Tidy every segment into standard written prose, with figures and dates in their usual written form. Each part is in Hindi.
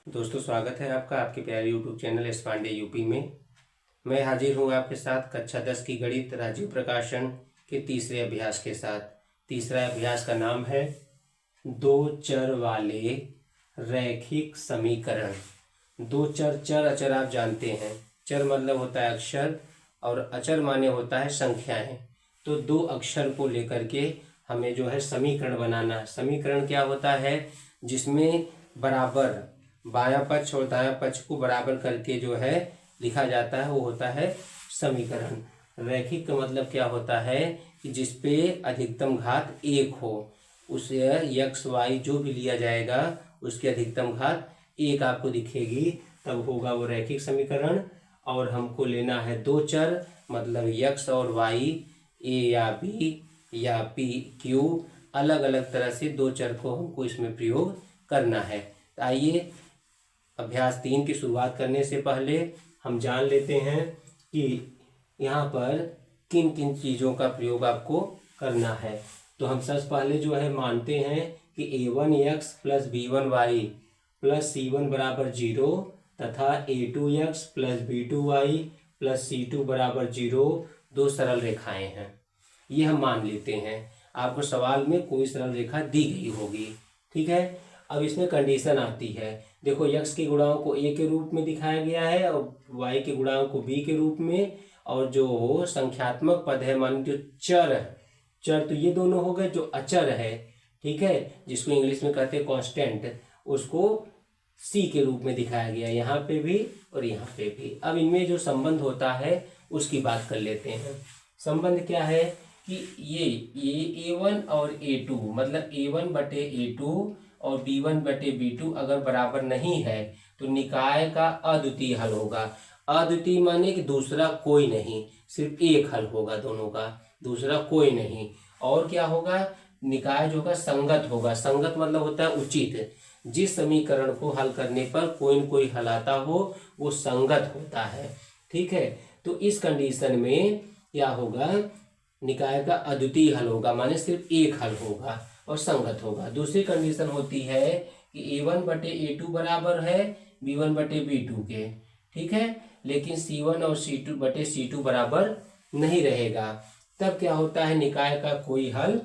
दोस्तों, स्वागत है आपका आपके प्यारे YouTube channel S Pandey UP में। मैं हाजिर हूँ आपके साथ कक्षा 10 की गणित राजीव प्रकाशन के तीसरे अभ्यास के साथ। तीसरा अभ्यास का नाम है दो चर वाले रैखिक समीकरण। दो चर, चर अचर आप जानते हैं। चर मतलब होता है अक्षर और अचर माने होता है संख्याएं। तो दो अक्षर को लेकर के हमें जो है समीकरण बनाना। समीकरण क्या होता है? जिसमें बराबर बायां पक्ष और दायां पक्ष को बराबर करके जो है लिखा जाता है, वो होता है समीकरण। रैखिक का मतलब क्या होता है कि जिसपे अधिकतम घात एक हो, उसे यक्स वाई जो भी लिया जाएगा उसकी अधिकतम घात एक आपको दिखेगी, तब होगा वो रैखिक समीकरण। और हमको लेना है दो चर, मतलब यक्स और वाई, ए या बी या पी क्यू, अलग अलग तरह से दो चर को हमको इसमें प्रयोग करना है। तो आइए अभ्यास 3 की शुरुआत करने से पहले हम जान लेते हैं कि यहाँ पर किन किन चीज़ों का प्रयोग आपको करना है। तो हम सबसे पहले जो है मानते हैं कि a1x plus b1y plus c1 बराबर 0 तथा a2x plus b2y plus c2 बराबर 0 दो सरल रेखाएं हैं। ये हम मान लेते हैं। आपको सवाल में कोई सरल रेखा दी गई होगी, ठीक है। अब इसमें कंडीशन आती है। देखो, यक्स के गुणांक को ए के रूप में दिखाया गया है और वाई के गुणांक को बी के रूप में, और जो संख्यात्मक पद है मान जो चर है, चर तो ये दोनों हो गए। जो अचर है, ठीक है, जिसको इंग्लिश में कहते हैं कांस्टेंट, उसको सी के रूप में दिखाया गया है, यहाँ पे भी और यहाँ पे भी। अब इनमें जो संबंध होता है उसकी बात कर लेते हैं। संबंध क्या है कि ये a1 और a2, मतलब a1 बटे a2 और b1 बटे b2 अगर बराबर नहीं है तो निकाय का अद्वितीय हल होगा। अद्वितीय माने कि दूसरा कोई नहीं, सिर्फ एक हल होगा दोनों का, दूसरा कोई नहीं। और क्या होगा? निकाय जो होगा संगत होगा। संगत मतलब होता है उचित। जिस समीकरण को हल करने पर कोई न कोई हल आता हो वो संगत होता है, ठीक है। तो इस कंडीशन में क्या होगा? निकाय का अद्वितीय हल होगा, माने सिर्फ एक हल होगा और संगत होगा। दूसरी कंडीशन होती है कि a1 बटे a2 बराबर है b1 बटे b2 के, ठीक है, लेकिन c1 और c2 बटे c2 बराबर नहीं रहेगा। तब क्या होता है? निकाय का कोई हल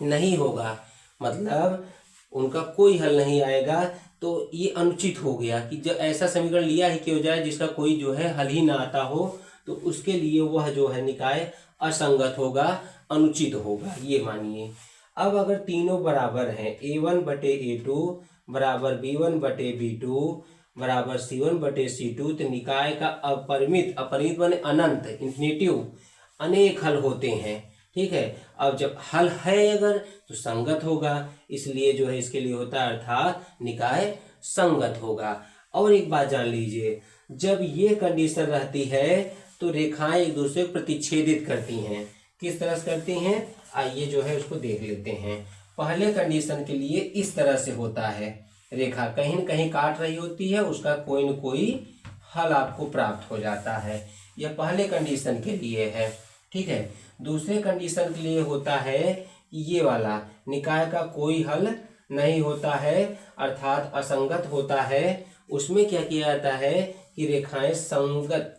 नहीं होगा, मतलब उनका कोई हल नहीं आएगा। तो ये अनुचित हो गया कि जब ऐसा समीकरण लिया ही क्यों जाए जिसका कोई जो है हल ही ना आता हो, तो उसके लिए वह जो है निकाय असंगत होगा, अनुचित होगा, ये मानिए। अब अगर तीनों बराबर हैं, a1 बटे a2 बराबर b1 बटे b2 बराबर c1 बटे c2, तो निकाय का अपरिमित, अपरिमित माने अनंत, इन्फिनिटिव, अनेक हल होते हैं, ठीक है। अब जब हल है अगर तो संगत होगा, इसलिए जो है इसके लिए होता है अर्थात निकाय संगत होगा। और एक बात जान लीजिए, जब ये कंडीशन रहती है तो रेखाएं एक दूसरे को प्रतिच्छेदित करती हैं। किस तरह से करती हैं? आइए जो है उसको देख लेते हैं। पहले कंडीशन के लिए इस तरह से होता है, रेखा कहीं न कहीं काट रही होती है, उसका कोई न कोई हल आपको प्राप्त हो जाता है। यह पहले कंडीशन के लिए है, ठीक है। दूसरे कंडीशन के लिए होता है कि ये वाला निकाय का कोई हल नहीं होता है, अर्थात असंगत होता है। उसमें क्या किया जाता है कि रेखाएं संगत,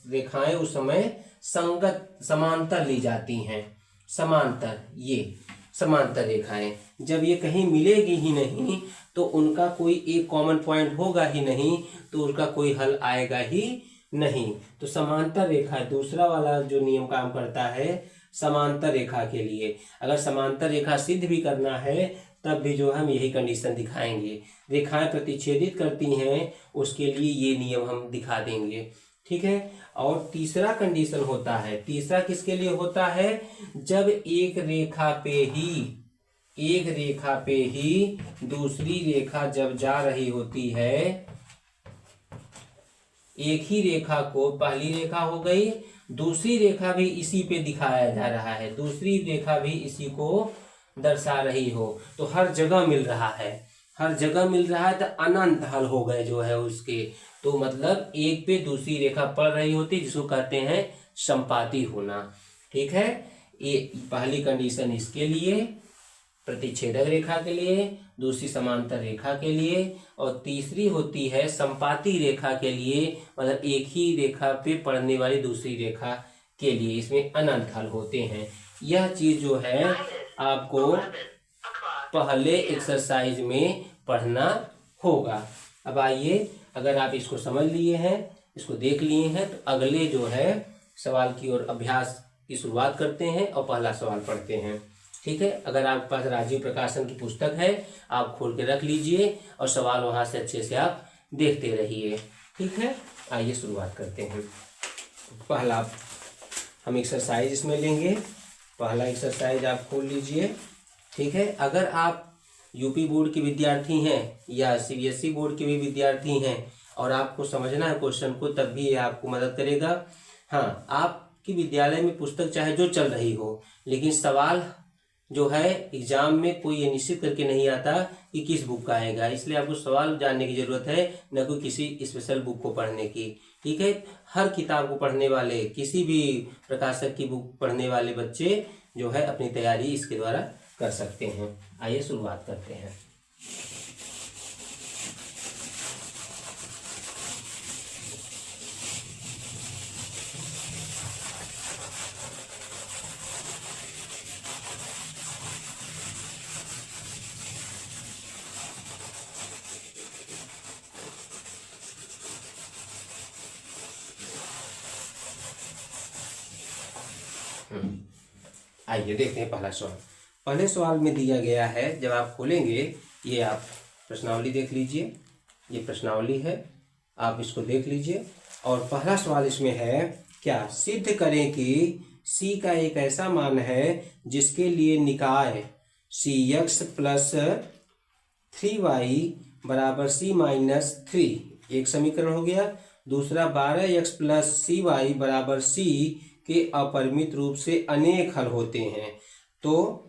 रेखाएं उस समय संगत समांतर ली जाती हैं। समांतर, ये समांतर रेखाएं जब ये कहीं मिलेगी ही नहीं तो उनका कोई एक कॉमन पॉइंट होगा ही नहीं, तो उसका कोई हल आएगा ही नहीं। तो समांतर रेखा दूसरा वाला जो नियम काम करता है समांतर रेखा के लिए। अगर समांतर रेखा सिद्ध भी करना है तब भी जो हम यही कंडीशन दिखाएंगे। रेखाएं प्रतिच्छेदित करती हैं, उसके लिए ये नियम हम दिखा देंगे, ठीक है। और तीसरा कंडीशन होता है, तीसरा किसके लिए होता है? जब एक रेखा पे ही दूसरी रेखा जब जा रही होती है, एक ही रेखा को, पहली रेखा हो गई, दूसरी रेखा भी इसी पे दिखाया जा रहा है, दूसरी रेखा भी इसी को दर्शा रही हो, तो हर जगह मिल रहा है, हर जगह मिल रहा है, तो अनंत हल हो गए जो है उसके। तो मतलब एक पे दूसरी रेखा पड़ रही होती, जिसको कहते हैं संपाती होना, ठीक है। ये पहली कंडीशन इसके लिए। प्रतिच्छेदक रेखा के लिए, दूसरी समांतर रेखा के लिए, और तीसरी होती है संपाती रेखा के लिए, मतलब एक ही रेखा पे पड़ने वाली दूसरी रेखा के लिए। इसमें अनंत हल होते हैं। यह चीज जो है आपको पहले एक्सरसाइज में पढ़ना होगा। अब आइए, अगर आप इसको समझ लिए हैं, इसको देख लिए हैं, तो अगले जो है सवाल की ओर अभ्यास की शुरुआत करते हैं और पहला सवाल पढ़ते हैं। ठीक है, अगर आपके पास राजीव प्रकाशन की पुस्तक है, आप खोल के रख लीजिए और सवाल वहां से अच्छे से आप देखते रहिए। ठीक है, आइए शुरुआत करते हैं। पहला हम एक्सरसाइज इसमें लेंगे। पहला एक्सरसाइज आप खोल लीजिए। ठीक है, अगर आप यूपी बोर्ड के विद्यार्थी हैं या सीबीएसई बोर्ड के भी विद्यार्थी हैं और आपको समझना है क्वेश्चन को, तब भी ये आपको मदद करेगा। हाँ, आपकी विद्यालय में पुस्तक चाहे जो चल रही हो, लेकिन सवाल जो है एग्जाम में कोई ये निश्चित करके नहीं आता कि किस बुक का आएगा, इसलिए आपको सवाल जानने की जरूरत है, न कोई किसी स्पेशल बुक को पढ़ने की। ठीक है, हर किताब को पढ़ने वाले, किसी भी प्रकाशक की बुक पढ़ने वाले बच्चे जो है अपनी तैयारी इसके द्वारा कर सकते हैं। आइए शुरुआत करते हैं। आइए देखते हैं पहला सवाल। पहले सवाल में दिया गया है, जब आप खोलेंगे, ये आप प्रश्नावली देख लीजिए, ये प्रश्नावली है, आप इसको देख लीजिए। और पहला सवाल इसमें है, क्या सिद्ध करें कि c का एक ऐसा मान है जिसके लिए निकाय cx प्लस 3y बराबर c माइनस 3 एक समीकरण हो गया। दूसरा 12x प्लस cy बराबर c के अपरिमित रूप से अनेक हल होते हैं। तो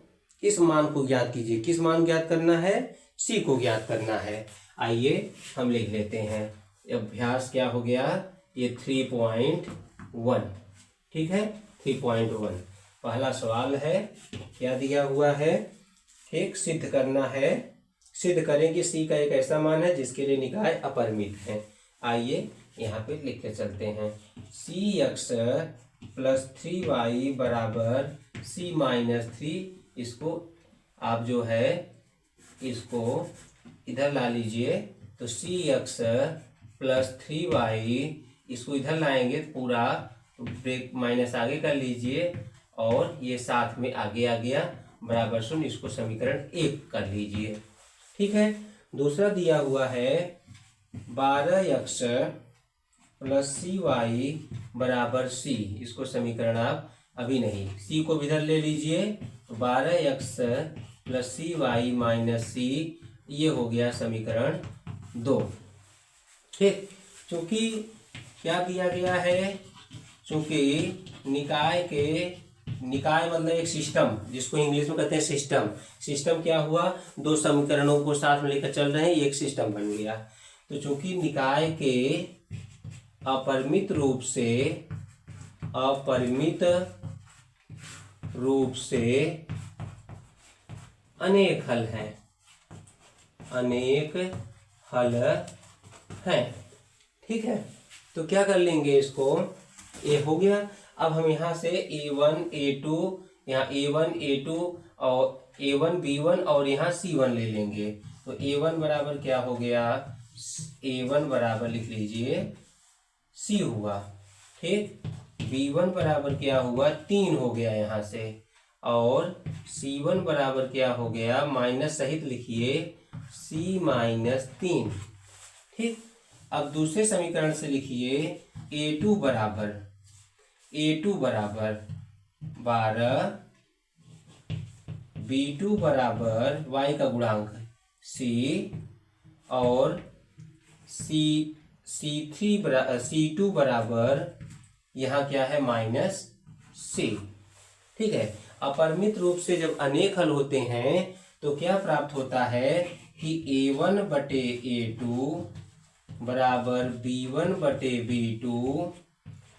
इस मान को ज्ञात कीजिए। किस मान ज्ञात करना है? c को ज्ञात करना है। आइए हम लिख लेते हैं। अभ्यास क्या हो गया? ये 3.1। ठीक है, 3.1 पहला सवाल है। क्या दिया हुआ है? ठीक, सिद्ध करना है। सिद्ध करें कि c का एक ऐसा मान है जिसके लिए निकाय अपरिमित है। आइए यहाँ पे लिख के चलते हैं। cx प्लस 3y बराबर c माइनस 3। इसको आप जो है इसको इधर ला लीजिए। तो cx प्लस 3y, इसको इधर लाएंगे तो पूरा ब्रेक माइनस आगे कर लीजिए और ये साथ में आगे आ गया बराबर 0। इसको समीकरण 1 कर लीजिए। ठीक है, दूसरा दिया हुआ है 12x प्लस cy बराबर c। इसको समीकरण आप अभी नहीं, c को इधर ले लीजिए। 12x plus cy minus c, ये हो गया समीकरण 2। ठीक, चूंकि क्या दिया गया है? चूंकि निकाय मतलब एक सिस्टम, जिसको इंग्लिश में कहते हैं सिस्टम। सिस्टम क्या हुआ? दो समीकरणों को साथ में लेकर चल रहे हैं, एक सिस्टम बन गया। तो चूंकि निकाय के अपरिमित रूप से अनेक हल हैं, ठीक है। तो क्या कर लेंगे इसको? ये हो गया। अब हम यहाँ से a1 a2, यहाँ a1 a2 और a1 b1 और यहाँ c1 ले लेंगे। तो a1 बराबर क्या हो गया? a1 बराबर लिख लीजिए c हुआ। ठीक, b1 बराबर क्या हुआ? 3 हो गया यहाँ से। और c1 बराबर क्या हो गया? माइनस सहित लिखिए c माइनस 3। ठीक, अब दूसरे समीकरण से लिखिए a2 बराबर 12, b2 बराबर y का गुणांक c, और c2 बराबर यहाँ क्या है? Minus c। ठीक है, अपरिमित रूप से जब अनेक हल होते हैं तो क्या प्राप्त होता है कि a1 बटे a2 बराबर b1 बटे b2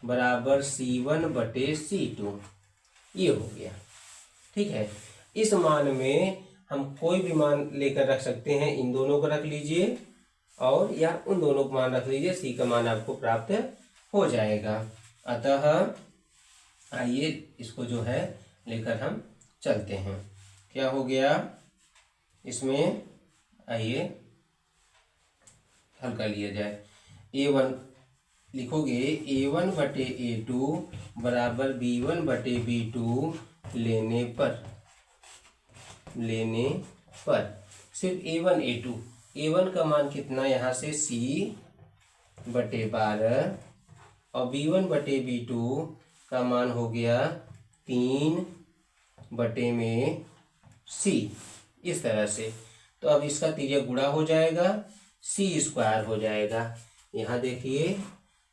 बराबर c1 बटे c2। ये हो गया। ठीक है, इस मान में हम कोई भी मान लेकर रख सकते हैं, इन दोनों को रख लीजिए और या उन दोनों को मान रख लीजिए, सी का मान आपको प्राप्त हो जाएगा। अतः आइए इसको जो है लेकर हम चलते हैं। क्या हो गया इसमें, आइए हल कर लिया जाए। A1 लिखोगे A1/A2 बराबर B1/B2 लेने पर सिर्फ A1 का मान कितना, यहाँ से C/12 और B1/B2 का मान हो गया 3/C, इस तरह से। तो अब इसका तिर्यक गुणा हो जाएगा, C² हो जाएगा। यहाँ देखिए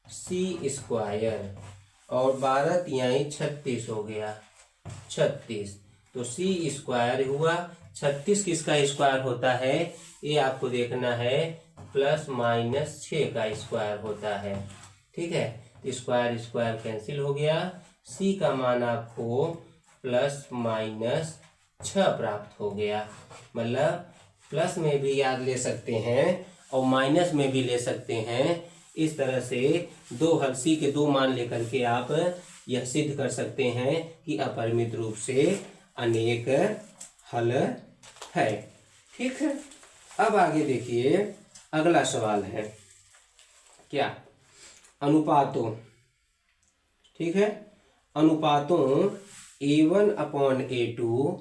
C² और 12 तिहाई 36 हो गया, 36। तो C² हुआ, 36 किसका स्क्वायर होता है, ये आपको देखना है, +-6 का स्क्वायर होता है। ठीक है, स्क्वायर स्क्वायर कैंसिल हो गया, C का मान आपको +-6 प्राप्त हो गया। मतलब प्लस में भी याद ले सकते हैं और माइनस में भी ले सकते हैं। इस तरह से दो हल C के दो मान लेकर के आप यह सिद्ध कर सकते हैं कि अपरिमित रूप से अनेक हल है। ठीक है, अब आगे देखिए, अगला सवाल है क्या, अनुपातों। ठीक है, अनुपातों A1/A2,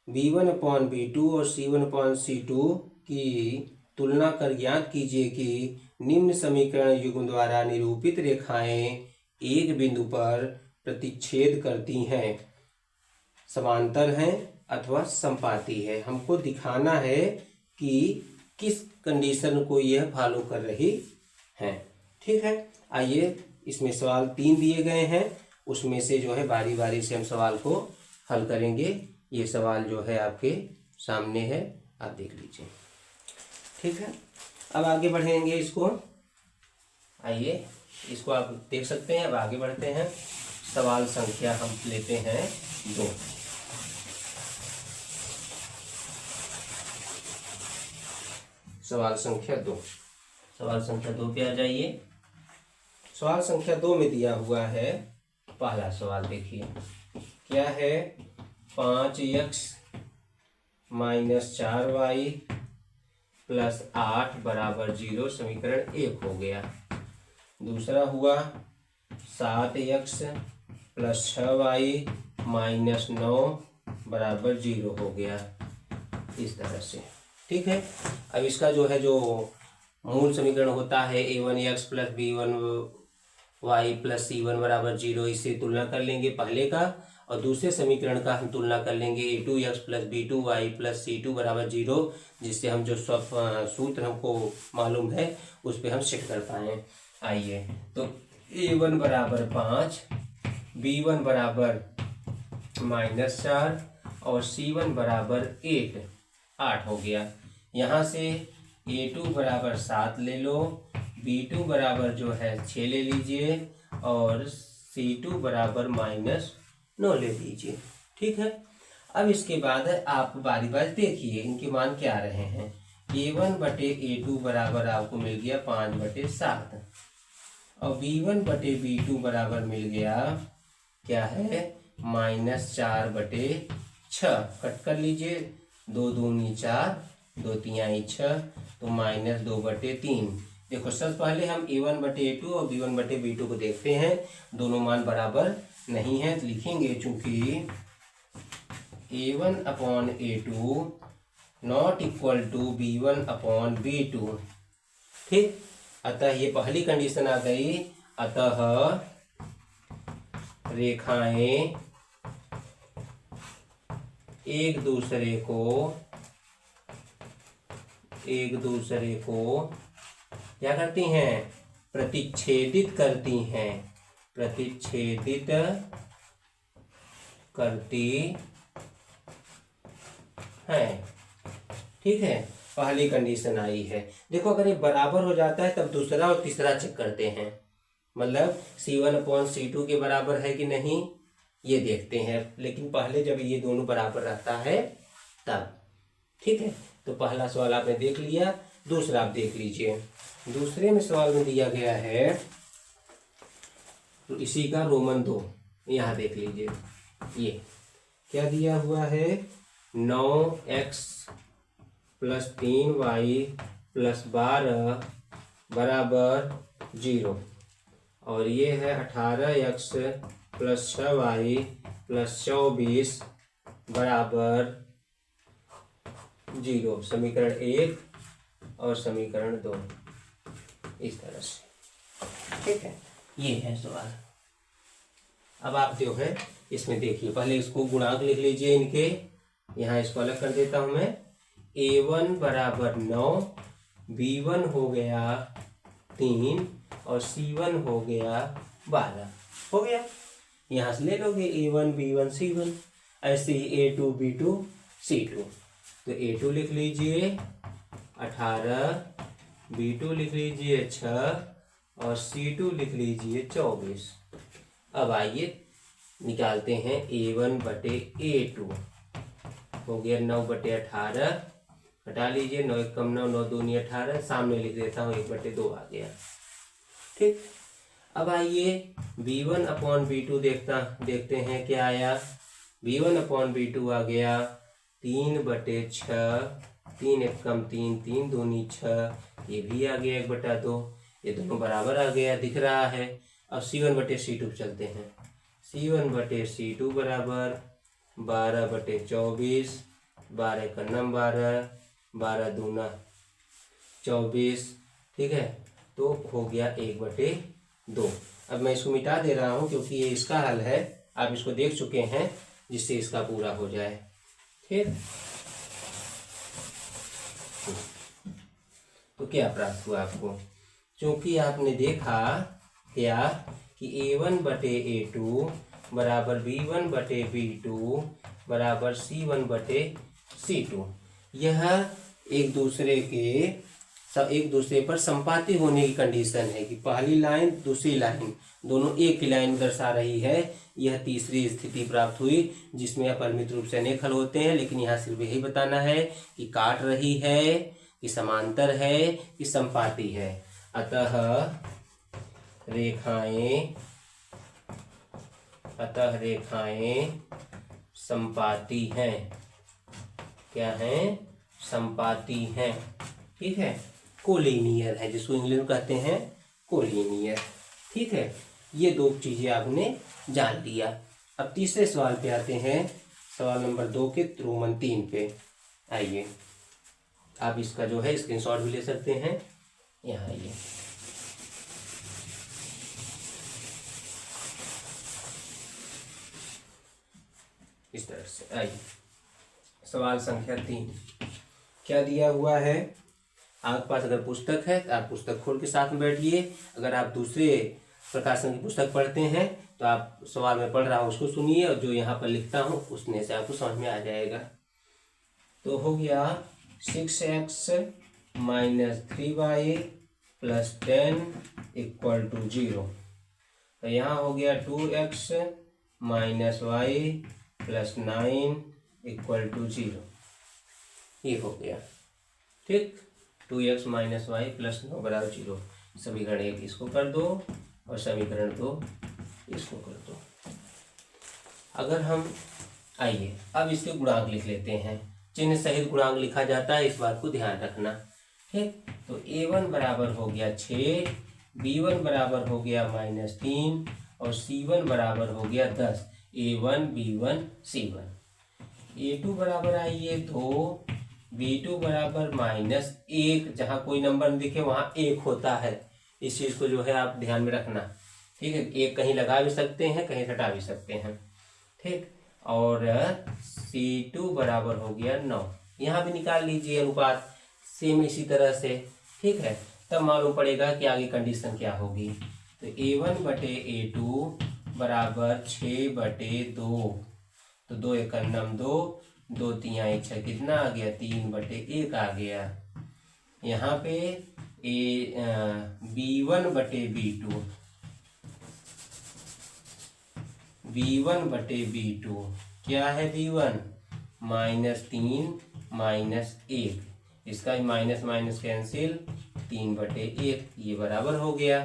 B1/B2 और C1/C2 की तुलना कर ज्ञात कीजिए कि निम्न समीकरण युग्म द्वारा निरूपित रेखाएं एक बिंदु पर प्रतिच्छेद करती हैं, समांतर हैं अथवा संपाती है। हमको दिखाना है कि किस कंडीशन को यह फॉलो कर रही हैं। ठीक है, आइए इसमें सवाल 3 दिए गए हैं, उसमें से जो है बारी बारी से हम सवाल को हल करेंगे। ये सवाल जो है आपके सामने है, आप देख लीजिए। ठीक है, अब आगे बढ़ेंगे इसको, आइए इसको आप देख सकते हैं। अब आगे बढ़ते हैं, सवाल संख्या हम लेते हैं 2। सवाल संख्या 2 पे आ जाइए। सवाल संख्या 2 में दिया हुआ है, पहला सवाल देखिए क्या है, 5x - 4y + 8 = 0 समीकरण 1 हो गया। दूसरा हुआ 7x + 6y - 9 = 0 हो गया, इस तरह से। ठीक है, अब इसका जो है जो मूल समीकरण होता है A1x + B1y + C1 = 0, इससे तुलना कर लेंगे पहले का, और दूसरे समीकरण का हम तुलना कर लेंगे A2x + B2y + C2 = 0, जिससे हम जो सब सूत्र हमको मालूम है उस पर हम सेट कर पाएँ। आइए, तो A1 = 5, B1 = -4 और C1 = 8 हो गया। यहाँ से A2 = 7 ले लो, B2 = जो है 6 ले लीजिए और C2 = -9 ले लीजिए। ठीक है, अब इसके बाद आप बारी बारी देखिए इनके मान क्या आ रहे हैं। A1/A2 बराबर आपको मिल गया 5/7 और B1/B2 बराबर मिल गया क्या है, -4/6। कट कर लीजिए, 2 दूनी 4, 2 तिहाई 6, तो -2/3। देखो सबसे पहले हम A1/A2 और B1/B2 को देखते हैं, दोनों मान बराबर नहीं है, तो लिखेंगे चूंकि A1/A2 ≠ B1/B2। ठीक, अतः ये पहली कंडीशन आ गई। अतः रेखाएं एक दूसरे को क्या करती हैं, प्रतिच्छेदित करती हैं, प्रतिच्छेदित करती हैं। ठीक है, पहली कंडीशन आई है। देखो अगर ये बराबर हो जाता है तब दूसरा और तीसरा चेक करते हैं, मतलब C1/C2 के बराबर है कि नहीं ये देखते हैं। लेकिन पहले जब ये दोनों बराबर रहता है तब ठीक है, तो पहला सवाल आपने देख लिया। दूसरा आप देख लीजिए। दूसरे में सवाल में दिया गया है, तो इसी का रोमन 2 यहाँ देख लीजिए। ये क्या दिया हुआ है, 9x + 3y + 12 बराबर 0, और ये है 18x + 6y + 24 बराबर 0। समीकरण 1 और समीकरण 2 इस तरह से, ठीक है। ये है सवाल। अब आप जो है इसमें देखिए, पहले इसको गुणांक लिख लीजिए इनके। यहाँ इसको अलग कर देता हूँ मैं। a1 बराबर 9, b1 हो गया 3 और c1 हो गया 12। हो गया, यहाँ से ले लोगे a1 b1 c1, ऐसे ही a2 b2 c2। तो a2 लिख लीजिए 18, b2 लिख लीजिए 6 और c2 लिख लीजिए 24। अब आइए निकालते हैं a1 बटे a2। हो गया 9 बटे 18, हटा लीजिए, 9 1 कम 9, 9 दूनी 18, सामने लिख देता हूँ 1 बटे 2 आ गया, ठीक। अब आइए b1 अपॉन b2 देखते हैं क्या आया। b1 अपॉन b2 आ गया 3 बटे 6, 3 1 कम 3, 3 दूनी 6, ये भी आ गया 1 बटा 2, ये दोनों बराबर आ गया, दिख रहा है। अब c1 बटे c2 चलते हैं। c1 बटे c2 बराबर 12 बटे 24, 12 का नम 12, 12 दूना 24, ठीक है। तो हो गया 1 बटे 2। अब मैं इसको मिटा दे रहा हूँ क्योंकि ये इसका हल है, आप इसको देख चुके हैं, जिससे इसका पूरा हो जाए, ठीक। तो क्या प्राप्त हुआ आपको, क्योंकि आपने देखा क्या कि a1 बटे a2 बराबर b1 बटे b2 बराबर c1 बटे c2, यह एक दूसरे पर संपाती होने की कंडीशन है कि पहली लाइन दूसरी लाइन दोनों एक ही लाइन दर्शा रही है। यह तीसरी स्थिति प्राप्त हुई जिसमें अपरिमित रूप से अनेक हल होते हैं, लेकिन यहाँ सिर्फ यही बताना है कि काट रही है, कि समांतर है, कि संपाती है। अतः रेखाएं संपाती हैं। क्या हैं, संपाती हैं, ठीक है। कोलिनियर है, जिसको इंग्लिश में कहते हैं कोलिनियर, ठीक है। ये दो चीजें आपने जान लिया। अब तीसरे सवाल पे आते हैं, सवाल नंबर 2 के रोमन 3 पे। आइए, आप इसका जो है स्क्रीनशॉट भी ले सकते हैं। यहाँ आइए, इस तरह से आइए। सवाल संख्या 3 क्या दिया हुआ है। आपके पास अगर पुस्तक है तो आप पुस्तक खोल के साथ में बैठिए। अगर आप दूसरे प्रकाशन की पुस्तक पढ़ते हैं तो आप सवाल में पढ़ रहा हूँ उसको सुनिए, और जो यहाँ पर लिखता हूँ उसने से आपको समझ में आ जाएगा। तो हो गया 6x - 3y + 10 = 0। तो यहाँ हो गया 2x - y + 9 = 0। ये हो गया, ठीक। 2x - y + 9 बराबर 0। समीकरण 1 इसको कर दो और समीकरण 2 इसको कर दो। अगर हम आइए अब इसके गुणांक लिख लेते हैं। चिन्ह सहित गुणांक लिखा जाता है, इस बात को ध्यान रखना, ठीक। तो a1 बराबर हो गया 6, b1 बराबर हो गया -3 और c1 बराबर हो गया 10। a1 b1 c1। a2 बराबर आइए 2, b2 बराबर -1। जहाँ कोई नंबर दिखे वहाँ 1 होता है, इस चीज़ को जो है आप ध्यान में रखना, ठीक है। 1 कहीं लगा भी सकते हैं, कहीं हटा भी सकते हैं, ठीक। और c2 बराबर हो गया 9। यहाँ भी निकाल लीजिए अनुपात, सेम इसी तरह से, ठीक है। तब मालूम पड़ेगा कि आगे कंडीशन क्या होगी। तो a1 बटे a2 बराबर 6 बटे 2। तो 2 1 2, 2 3 6, कितना आ गया, 3 बटे 1 आ गया। यहाँ पे b1 बटे b2, b1 बटे b2 क्या है, b1 -3 -1, इसका भी माइनस माइनस कैंसिल, 3/1, ये बराबर हो गया।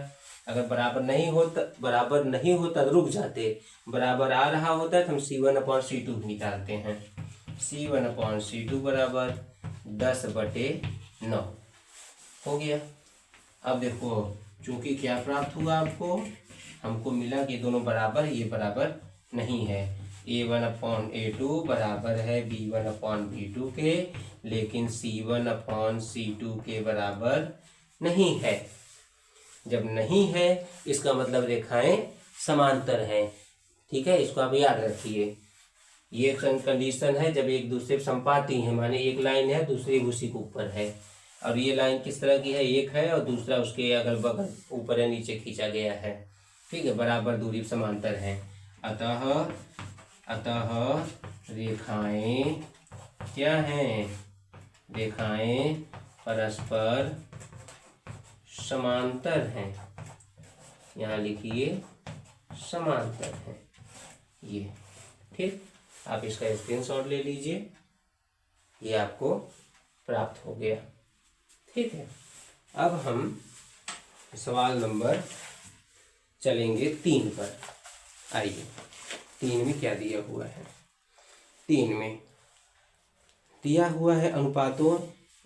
अगर बराबर नहीं होता तो रुक जाते, बराबर आ रहा होता है तो हम C1/C2 निकालते हैं। C1/C2 बराबर 10/9 हो गया। अब देखो चूंकि क्या प्राप्त हुआ आपको, हमको मिला कि दोनों बराबर, ये बराबर नहीं है। A1/A2 बराबर है B1/B2 के, लेकिन C1/C2 के बराबर नहीं है। जब नहीं है इसका मतलब रेखाएं समांतर हैं। ठीक है, इसको आप याद रखिए। ये कंडीशन है जब एक दूसरे संपाती हैं, माने एक लाइन है दूसरी उसी के ऊपर है, और ये लाइन किस तरह की है, एक है और दूसरा उसके अगल बगल ऊपर या नीचे खींचा गया है। ठीक है, बराबर दूरी समांतर हैं। अतः रेखाएं क्या हैं, रेखाएं परस्पर समांतर हैं। यहाँ लिखिए समांतर हैं ये। ठीक, आप इसका स्क्रीनशॉट ले लीजिए, ये आपको प्राप्त हो गया। ठीक है, अब हम सवाल नंबर चलेंगे 3 पर। आइए 3 में क्या दिया हुआ है। 3 में दिया हुआ है अनुपातों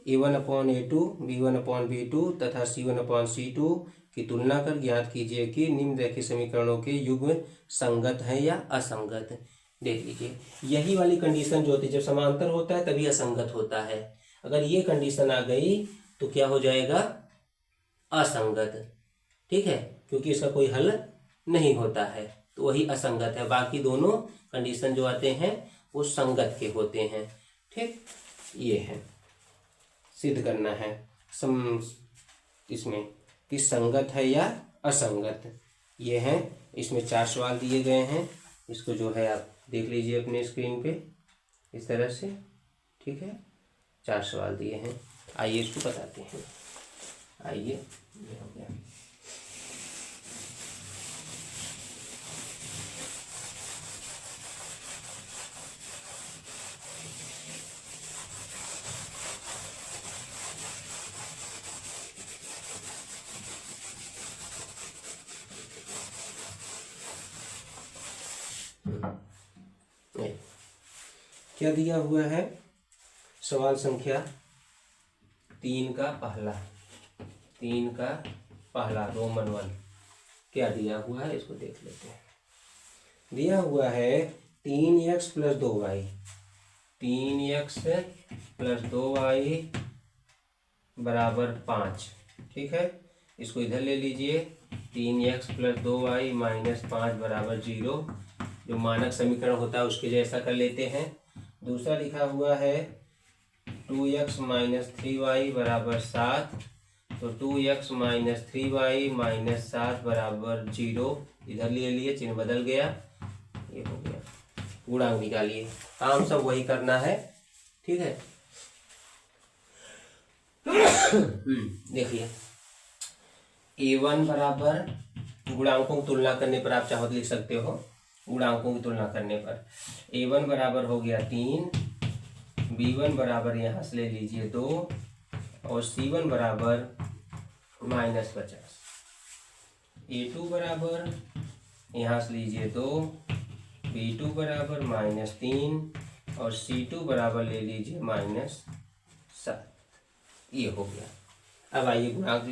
A1/A2, B1/B2 तथा C1/C2 की तुलना कर ज्ञात कीजिए कि निम्नलिखित समीकरणों के युग्म संगत है या असंगत। देख लीजिए, यही वाली कंडीशन जो होती है, जब समांतर होता है तभी असंगत होता है। अगर ये कंडीशन आ गई तो क्या हो जाएगा, असंगत। ठीक है, क्योंकि इसका कोई हल नहीं होता है, तो वही असंगत है। बाकी दोनों कंडीशन जो आते हैं वो संगत के होते हैं। ठीक, ये है सिद्ध करना है इसमें कि संगत है या असंगत। ये है, इसमें 4 सवाल दिए गए हैं। इसको जो है आप देख लीजिए अपने स्क्रीन पे इस तरह से। ठीक है, 4 सवाल दिए हैं। आइए इसको बताते हैं। आइए, ये हो गया। क्या दिया हुआ है, सवाल संख्या 3 का पहला रोमन 1 क्या दिया हुआ है, इसको देख लेते हैं। दिया हुआ है 3x + 2y, 3x + 2y बराबर 5। ठीक है, इसको इधर ले लीजिए। 3x + 2y - 5 बराबर 0, जो मानक समीकरण होता है उसके जैसा कर लेते हैं। दूसरा लिखा हुआ है 2x - 3y बराबर 7, तो 2x - 3y - 7 बराबर 0, इधर ले लिए, चिन्ह बदल गया, ये हो गया। पूर्णांक निकालिए, काम सब वही करना है। ठीक है, देखिए A1 बराबर, गुणांकों की तुलना करने पर आप चाहो तो लिख सकते हो, गुणांकों की तुलना करने पर A1 बराबर हो गया 3, B1 बराबर यहाँ से ले लीजिए 2 और C1 बराबर -50। A2 बराबर यहाँ से लीजिए 2, B2 बराबर -3 और C2 बराबर ले लीजिए -7। ये हो गया। अब आइए गुणांक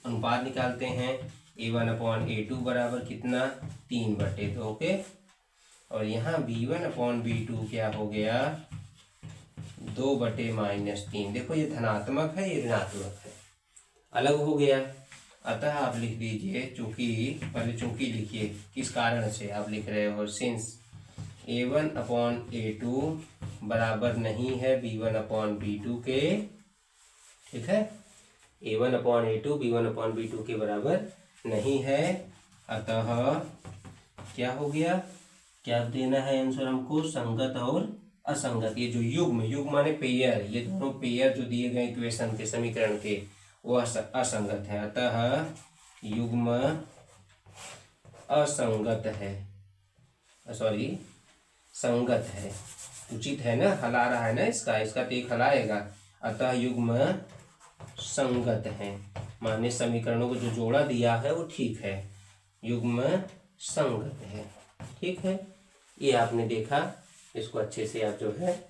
अनुपात निकालते हैं। A1/A2 बराबर कितना, 3/2 के, और यहाँ B1/B2 क्या हो गया, 2/-3। देखो ये धनात्मक है, ये ऋणात्मक है, अलग हो गया। अतः आप लिख दीजिए, चूंकि लिखिए किस कारण से आप लिख रहे हो, सिंस A1/A2 बराबर नहीं है B1/B2 के। ठीक है, A1/A2 B1/B2 के बराबर नहीं है, अतः क्या हो गया, क्या देना है आंसर हमको, संगत और असंगत। ये जो युग्म माने पेयर, ये दोनों पेयर जो दिए गए इक्वेशन के, समीकरण के, वो असंगत है। अतः युग्म असंगत है, संगत है। उचित है ना, हला रहा है ना, इसका तो एक हलाएगा। अतः युग्म संगत है, माने समीकरणों को जो जोड़ा दिया है वो ठीक है, युग्म संगत है। ठीक है, ये आपने देखा, इसको अच्छे से आप जो है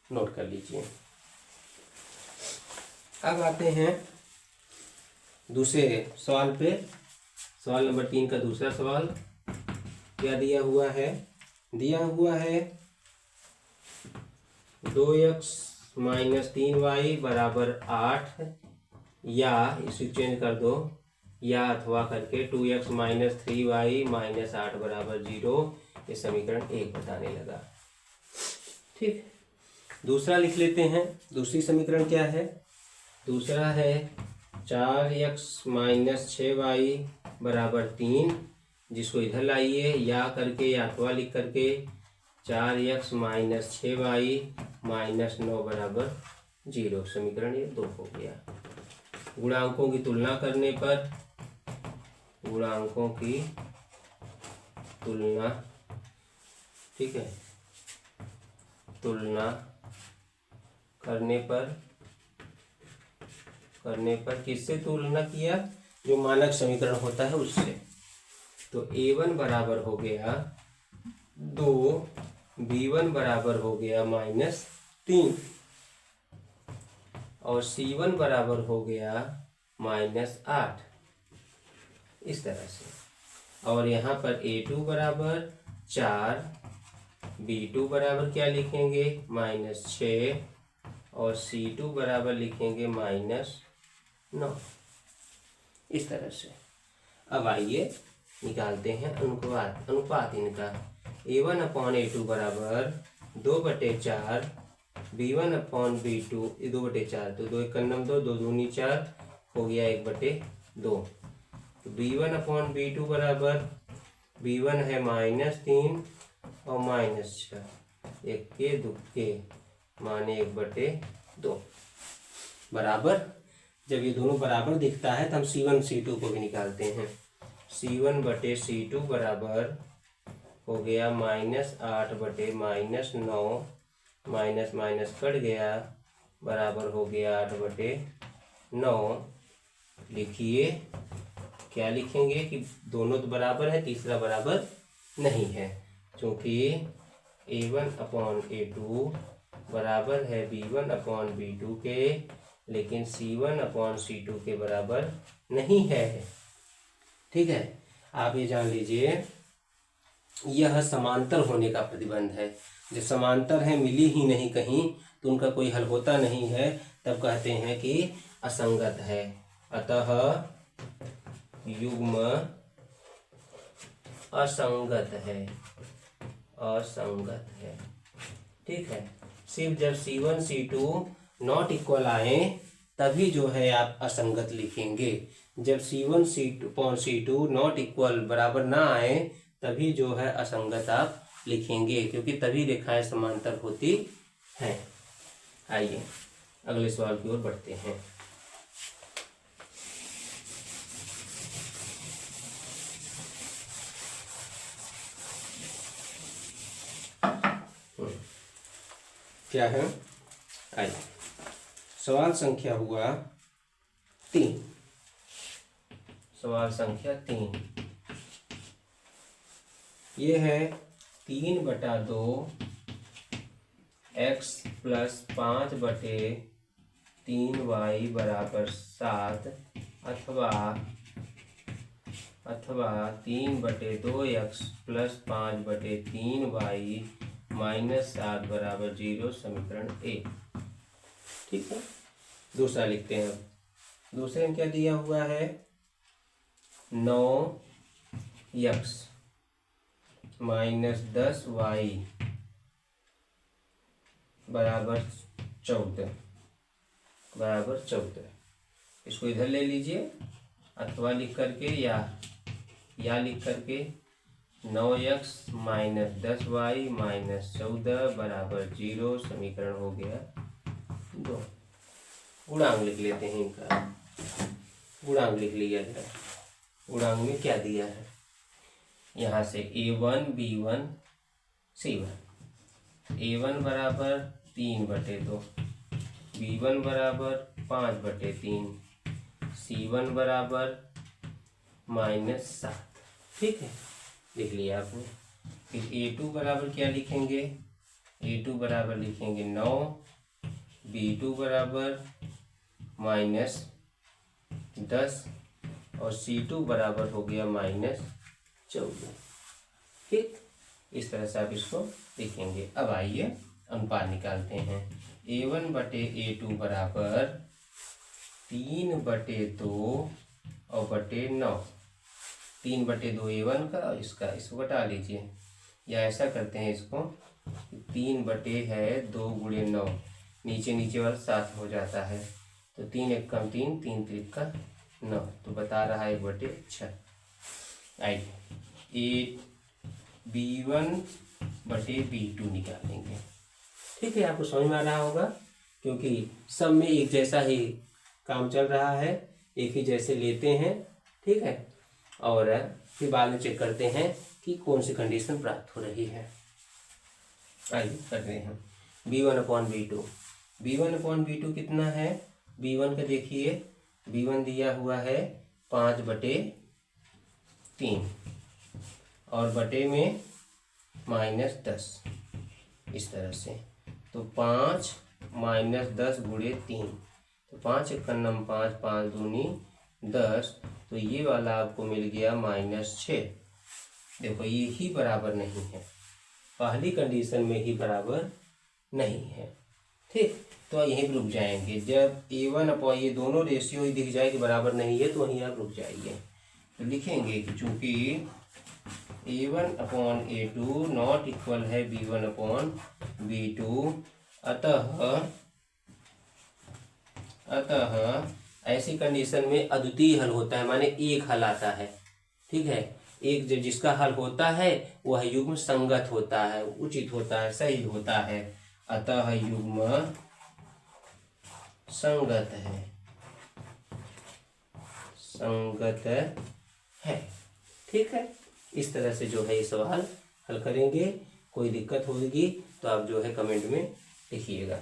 नोट कर लीजिए। अब आते हैं दूसरे सवाल पे। सवाल नंबर 3 का दूसरा सवाल क्या दिया हुआ है? दिया हुआ है 2x माइनस 3y बराबर 8, या इसे चेंज कर दो, या अथवा करके 2x माइनस 3y माइनस 8 बराबर 0। ये समीकरण 1 बताने लगा। ठीक, दूसरा लिख लेते हैं। दूसरी समीकरण क्या है? दूसरा है 4x माइनस 6y बराबर 3, जिसको इधर लाइए, या करके या अथवा लिख करके 4x माइनस 6y माइनस 9 बराबर 0। समीकरण ये 2 हो गया। गुणांकों की तुलना करने पर, गुणांकों की तुलना, ठीक है, तुलना करने पर किससे तुलना किया? जो मानक समीकरण होता है उससे। तो a1 बराबर हो गया 2, b1 बराबर हो गया -3, और c1 बराबर हो गया -8, इस तरह से। और यहाँ पर a2 बराबर 4, b2 बराबर क्या लिखेंगे? -6, और c2 बराबर लिखेंगे -9, इस तरह से। अब आइए निकालते हैं अनुपात इनका। a1 अपॉन a2 बराबर 2/4, b1 अपॉन b2 2/4, तो 2 1 2, 2 दूनी 4 हो गया 1/2। तो b1 अपॉन b2 बराबर, b1 है -3 और -6, 1 के 2 के माने 1/2 बराबर। जब ये दोनों बराबर दिखता है तो हम c1 c2 को भी निकालते हैं। c1/c2 बराबर हो गया -8/-9, माइनस माइनस कट गया, बराबर हो गया 8/9। लिखिए, क्या लिखेंगे कि दोनों तो बराबर है, तीसरा बराबर नहीं है, क्योंकि a1 अपॉन a2 बराबर है b1 अपॉन b2 के, लेकिन c1 अपॉन c2 के बराबर नहीं है। ठीक है, आप ये जान लीजिए, यह समांतर होने का प्रतिबंध है। जब समांतर है, मिली ही नहीं कहीं, तो उनका कोई हल होता नहीं है, तब कहते हैं कि असंगत है। अतः युग्म असंगत है, असंगत है। ठीक है, सिर्फ जब c1 c2 नॉट इक्वल आए तभी जो है आप असंगत लिखेंगे। जब c1 c2 नॉट इक्वल बराबर ना आए तभी जो है असंगत आप लिखेंगे, क्योंकि तभी रेखाएं समांतर होती हैं। आइए अगले सवाल की ओर बढ़ते हैं। क्या है? आइए, सवाल संख्या हुआ 3। सवाल संख्या 3 ये है 3/2 x प्लस 5/3y बराबर 7, अथवा 3/2x प्लस 5/3y माइनस 7 बराबर 0। समीकरण 1। ठीक है, दूसरा लिखते हैं। दूसरे में क्या दिया हुआ है? 9x माइनस 10y बराबर 14। इसको इधर ले लीजिए, अथवा लिख करके या लिख करके 9x माइनस 10y माइनस 14 बराबर 0। समीकरण हो गया 2। गुणांक लिख लेते हैं इनका। गुणांक लिख लिया जाए। गुणांक में क्या दिया है? यहाँ से a1 b1 c1। A1 बराबर 3/2, B1 बराबर 5/3, C1 बराबर -7। ठीक है, लिख लिया आपने। फिर A2 बराबर क्या लिखेंगे? A2 बराबर लिखेंगे 9, B2 बराबर -10 और C2 बराबर हो गया -14। ठीक, इस तरह से आप इसको लिखेंगे। अब आइए अनुपात निकालते हैं। A1/A2 बराबर 3/2 और बटे 9। 3/2 A1 का और इसको घटा लीजिए, या ऐसा करते हैं इसको 3/2 × 9, नीचे नीचे वाला 7 हो जाता है, तो 3 एक कम 3, 3 3 का 9, तो बता रहा है 1/6। आइए B1/B2 निकालेंगे। ठीक है, आपको समझ में आ रहा होगा, क्योंकि सब में एक जैसा ही काम चल रहा है, एक ही जैसे लेते हैं। ठीक है, और फिर बाद में चेक करते हैं कि कौन सी कंडीशन प्राप्त हो रही है। आइए कर रहे हैं B1/B2। B1/B2 कितना है? B1 का देखिए, B1 दिया हुआ है 5/3 और बटे में -10, इस तरह से। तो 5 - 10 × 3, तो 5 × 5, 5 दूनी 10, तो ये वाला आपको मिल गया -6। देखो ये ही बराबर नहीं है, पहली कंडीशन में ही बराबर नहीं है। ठीक, तो यहीं रुक जाएंगे। जब A1 ये दोनों रेशियो ही दिख जाए कि बराबर नहीं है, तो वहीं आप रुक जाइए। तो लिखेंगे कि चूंकि A1/A2 नॉट इक्वल है B1/B2, अतः ऐसी कंडीशन में अद्वितीय हल होता है, माने एक हल आता है। ठीक है, एक जो जिसका हल होता है वह युग्म संगत होता है, उचित होता है, सही होता है। अतः युग्म संगत है, संगत है। ठीक है, इस तरह से जो है ये सवाल हल करेंगे। कोई दिक्कत होगी तो आप जो है कमेंट में लिखिएगा।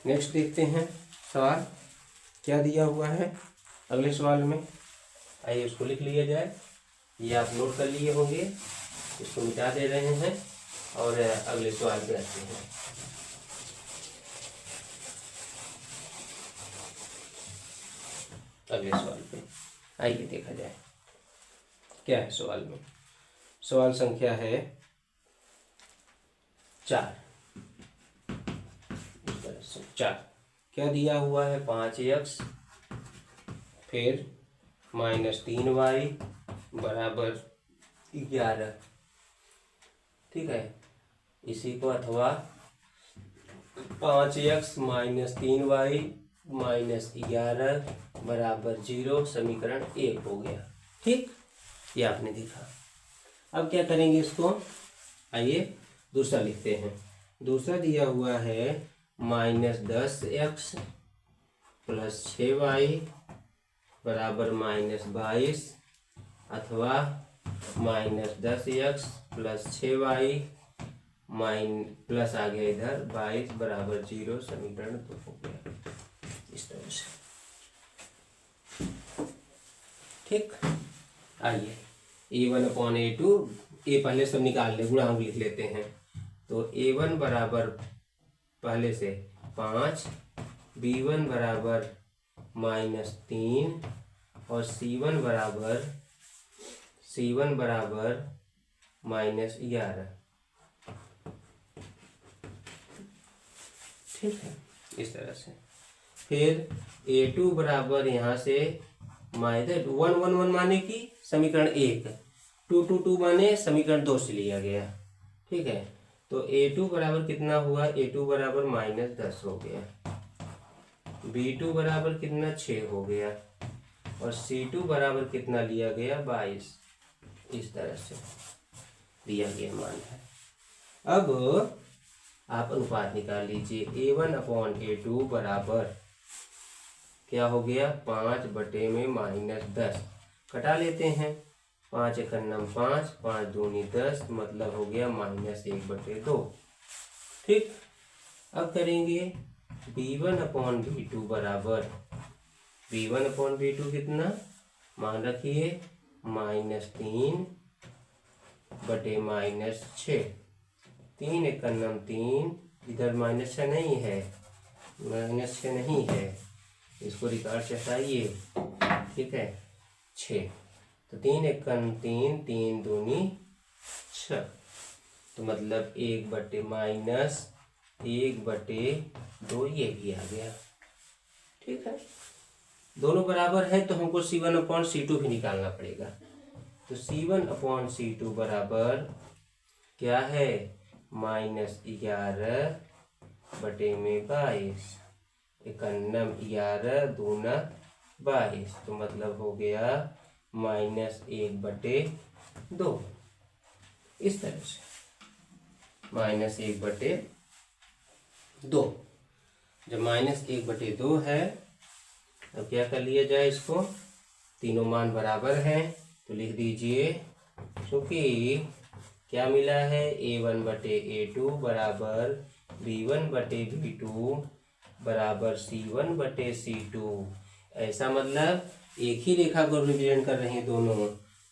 नेक्स्ट देखते हैं सवाल क्या दिया हुआ है अगले सवाल में। आइए उसको लिख लिया जाए, ये आप नोट कर लिए होंगे, इसको मिटा दे रहे हैं और अगले सवाल पे आते हैं। अगले सवाल पे आइए देखा जाए क्या है सवाल में। सवाल संख्या है 4। क्या दिया हुआ है? 5x फिर -3y बराबर 11। ठीक है, इसी को अथवा 5x - 3y - 11 बराबर 0 समीकरण 1 हो गया। ठीक, ये आपने देखा। अब क्या करेंगे इसको? आइए दूसरा लिखते हैं। दूसरा दिया हुआ है -10x + 6y बराबर -22 अथवा -10x + 6y प्लस आ गया इधर 22 बराबर 0 समीकरण 2 हो गया, इस तरह से। ठीक, आइए A1/A2 ये पहले सब निकाल ले, गुणा हम लिख लेते हैं। तो A1 बराबर पहले से 5, B1 बराबर -3 और C1 बराबर -11। ठीक है, इस तरह से। फिर A2 बराबर यहाँ से -1 माने कि समीकरण 1, 2 माने समीकरण 2 से लिया गया। ठीक है, तो A2 बराबर कितना हुआ? A2 बराबर -10 हो गया, B2 बराबर कितना 6 हो गया और C2 बराबर कितना लिया गया 22। इस तरह से दिया गया मान है। अब आप अनुपात निकाल लीजिए। A1/A2 बराबर क्या हो गया? 5 बटे में -10 घटा लेते हैं, 5 एकम 5, 5 दूनी 10, मतलब हो गया -1/2। ठीक, अब करेंगे V1/V2 बराबर V1/V2 कितना, मान रखिए -3/-6। 3 एकम 3, इधर -6 नहीं है, -6 नहीं है, इसको रिकॉर्ड से हटाइए। ठीक है, 6, तो 3 एकम 3, 3 दूनी 6, तो मतलब 1/-1/2 ये भी आ गया। ठीक है, दोनों बराबर है तो हमको C1/C2 भी निकालना पड़ेगा। तो C1/C2 बराबर क्या है, -11/22, एकम 11 दूना 22, तो मतलब हो गया -1/2। इस तरह से -1/2। जब -1/2 है, अब क्या कर लिया जाए इसको, तीनों मान बराबर हैं तो लिख दीजिए, क्योंकि क्या मिला है, A1/A2 बराबर B1/B2 बराबर C1/C2। ऐसा मतलब एक ही रेखा को रिप्रेजेंट कर रहे हैं दोनों,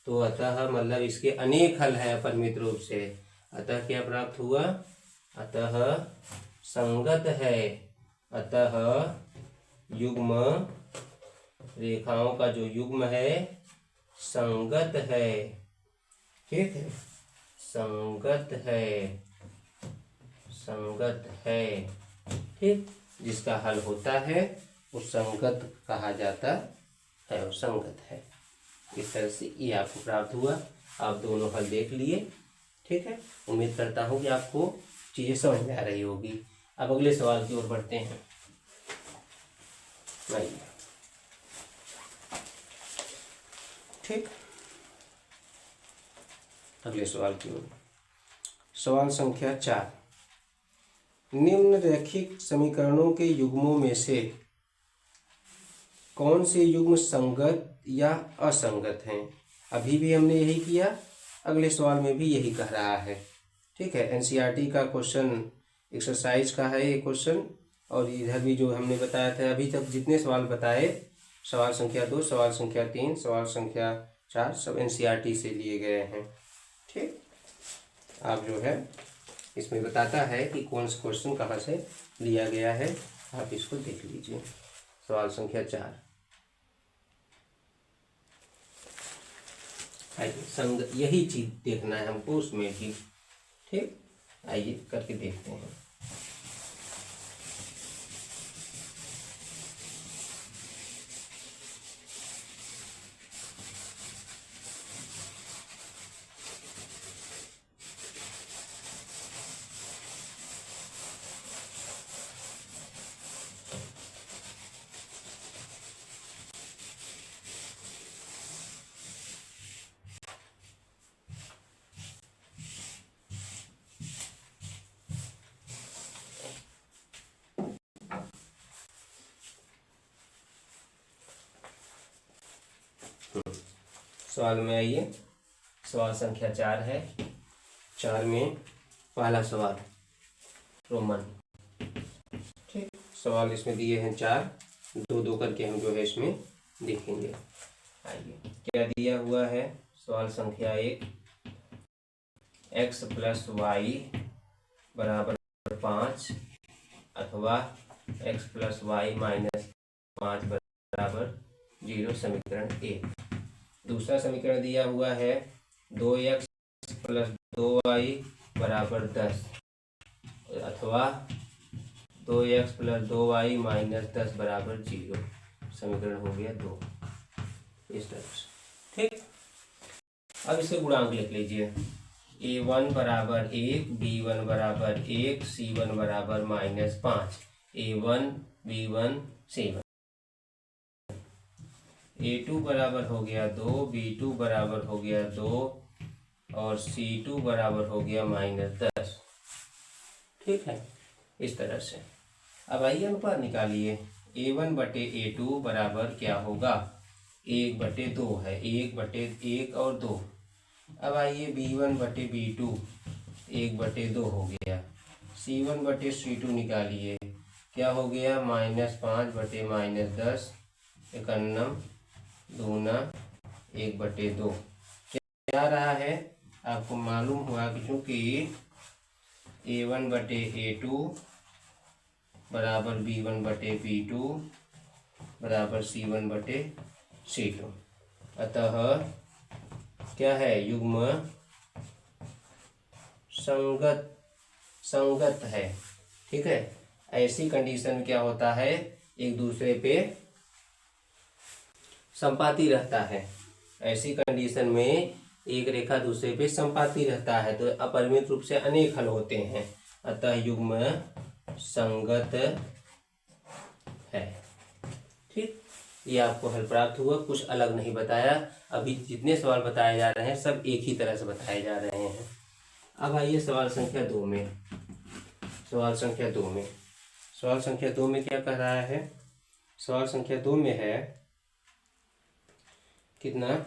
तो अतः मतलब इसके अनेक हल है अपरिमित रूप से। अतः क्या प्राप्त हुआ, अतः संगत है, अतः युग्म रेखाओं का जो युग्म है संगत है। ठीक है, संगत है, संगत है। ठीक, जिसका हल होता है वो संगत कहा जाता है, वो संगत है। इस तरह से ये आपको प्राप्त हुआ। आप दोनों हल देख लिए। ठीक है, उम्मीद करता हूँ कि आपको चीज़ें समझ में आ रही होगी। अब अगले सवाल की ओर बढ़ते हैं। ठीक, अगले सवाल की ओर। सवाल संख्या 4, निम्न रैखिक समीकरणों के युग्मों में से कौन से युग्म संगत या असंगत हैं। अभी भी हमने यही किया, अगले सवाल में भी यही कह रहा है। ठीक है, एनसीईआरटी का क्वेश्चन एक्सरसाइज का है ये क्वेश्चन, और इधर भी जो हमने बताया था अभी तक जितने सवाल बताए, सवाल संख्या 2, सवाल संख्या 3, सवाल संख्या 4, सब एनसीईआरटी से लिए गए हैं। ठीक, आप जो है इसमें बताता है कि कौन सा क्वेश्चन कहाँ से लिया गया है, आप इसको देख लीजिए। सवाल संख्या 4, आइए यही चीज देखना है हमको उसमें भी। ठीक, आइए करके देखते हैं। सवाल में आइए, सवाल संख्या 4 है। 4 में पहला सवाल रोमन। ठीक, सवाल इसमें दिए हैं 4, 2-2 करके हम जो है इसमें देखेंगे। आइए, क्या दिया हुआ है। सवाल संख्या 1, x + y बराबर 5 अथवा x + y - 5 बराबर 0, समीकरण 1। दूसरा समीकरण दिया हुआ है 2x + 2y बराबर 10 अथवा 2x + 2y - 10 बराबर 0, समीकरण हो गया 2। इस तरह से। ठीक, अब इसके गुणांक लिख लीजिए। a1 बराबर 1, b1 बराबर 1, c1 बराबर -5, a1 b1 c1। a2 बराबर हो गया 2, b2 बराबर हो गया 2 और c2 बराबर हो गया -10। ठीक है, इस तरह से। अब आइए अनुपात निकालिए। a1/a2 बराबर क्या होगा, 1/2 है, 1/1 और 2। अब आइए B1/B2 1/2 हो गया। C1/C2 निकालिए, क्या हो गया -5/-10 51 दूना 1/2। क्या रहा है आपको मालूम हुआ कि चूंकि A1/A2 बराबर B1/B2 बराबर C1/C2, अतः क्या है युग्म संगत है। ठीक है, ऐसी कंडीशन में क्या होता है, एक दूसरे पे संपाती रहता है। ऐसी कंडीशन में एक रेखा दूसरे पे संपाती रहता है तो अपरिमित रूप से अनेक हल होते हैं, अतः युग्म संगत है। ठीक, ये आपको हल प्राप्त हुआ, कुछ अलग नहीं बताया। अभी जितने सवाल बताए जा रहे हैं सब एक ही तरह से बताए जा रहे हैं। अब आइए सवाल संख्या 2 में। सवाल संख्या 2 में क्या कह रहा है, सवाल संख्या 2 में है कितना,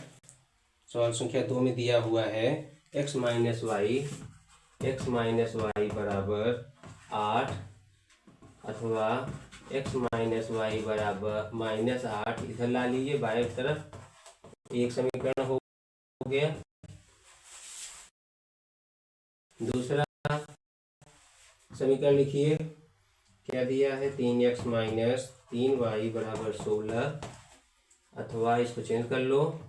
सवाल संख्या 2 में दिया हुआ है x माइनस वाई बराबर 8 अथवा x माइनस वाई बराबर -8। इधर ला लीजिए बाएं तरफ, एक समीकरण हो गया। दूसरा समीकरण लिखिए, क्या दिया है 3x माइनस 3y बराबर 16, अथवा इसको चेंज कर लो